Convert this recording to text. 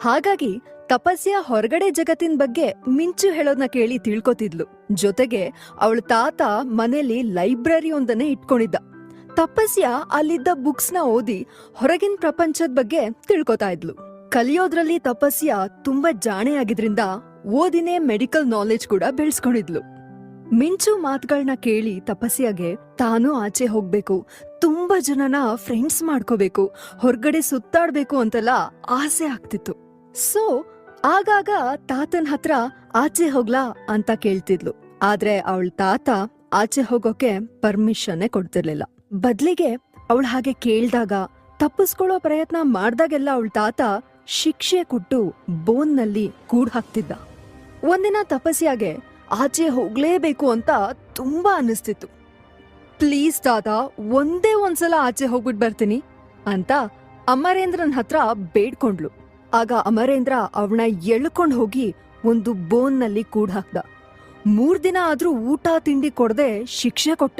ಹಾಗಾಗಿ ತಪಸ್ಯ ಹೊರಗಡೆ ಜಗತ್ತಿನ ಬಗ್ಗೆ ಮಿಂಚು ಹೇಳೋದ್ನ ಕೇಳಿ ತಿಳ್ಕೊತಿದ್ಲು. ಜೊತೆಗೆ ಅವಳ ತಾತ ಮನೇಲಿ ಲೈಬ್ರರಿ ಒಂದನ್ನೇ ಇಟ್ಕೊಂಡಿದ್ದ. ತಪಸ್ಯ ಅಲ್ಲಿದ್ದ ಬುಕ್ಸ್ನ ಓದಿ ಹೊರಗಿನ ಪ್ರಪಂಚದ ಬಗ್ಗೆ ತಿಳ್ಕೊತಾ ಇದ್ಲು. ಕಲಿಯೋದ್ರಲ್ಲಿ ತಪಸ್ಯ ತುಂಬಾ ಜಾಣೆಯಾಗಿದ್ರಿಂದ ಓದಿನೇ ಮೆಡಿಕಲ್ ನಾಲೆಜ್ ಕೂಡ ಬೆಳೆಸ್ಕೊಂಡಿದ್ಲು. ಮಿಂಚು ಮಾತುಗಳನ್ನ ಕೇಳಿ ತಪಸ್ಯಾಗೆ ತಾನು ಆಚೆ ಹೋಗ್ಬೇಕು, ತುಂಬಾ ಜನನ ಫ್ರೆಂಡ್ಸ್ ಮಾಡ್ಕೋಬೇಕು, ಹೊರಗಡೆ ಸುತ್ತಾಡ್ಬೇಕು ಅಂತೆಲ್ಲ ಆಸೆ ಆಗ್ತಿತ್ತು. ಸೊ ಆಗಾಗ ತಾತನ್ ಹತ್ರ ಆಚೆ ಹೋಗ್ಲಾ ಅಂತ ಕೇಳ್ತಿದ್ಲು. ಆದ್ರೆ ಅವಳ ತಾತ ಆಚೆ ಹೋಗೋಕೆ ಪರ್ಮಿಷನ್ನೇ ಕೊಡ್ತಿರ್ಲಿಲ್ಲ. ಬದ್ಲಿಗೆ ಅವಳು ಹಾಗೆ ಕೇಳ್ದಾಗ, ತಪ್ಪಿಸ್ಕೊಳ್ಳೋ ಪ್ರಯತ್ನ ಮಾಡ್ದಾಗೆಲ್ಲ ಅವಳ ತಾತ ಶಿಕ್ಷೆ ಕೊಟ್ಟು ಬೋನ್ನಲ್ಲಿ ಕೂಡ್ ಹಾಕ್ತಿದ್ದ. ಒಂದಿನ ತಪಸ್ಯಾಗೆ ಆಚೆ ಹೋಗ್ಲೇಬೇಕು ಅಂತ ತುಂಬಾ ಅನ್ನಿಸ್ತಿತ್ತು. ಪ್ಲೀಸ್ ತಾತ, ಒಂದೇ ಒಂದ್ಸಲ ಆಚೆ ಹೋಗ್ಬಿಟ್ ಬರ್ತೀನಿ ಅಂತ ಅಮರೇಂದ್ರನ್ ಹತ್ರ ಬೇಡ್ಕೊಂಡ್ಲು. ಆಗ ಅಮರೇಂದ್ರ ಅವಳನ್ನ ಎಳ್ಕೊಂಡ್ ಹೋಗಿ ಒಂದು ಬೋನ್ನಲ್ಲಿ ಕೂಡ್ ಹಾಕ್ದ. 3 ದಿನ ಆದ್ರೂ ಊಟ ತಿಂಡಿ ಕೊಡದೆ ಶಿಕ್ಷೆ ಕೊಟ್ಟ.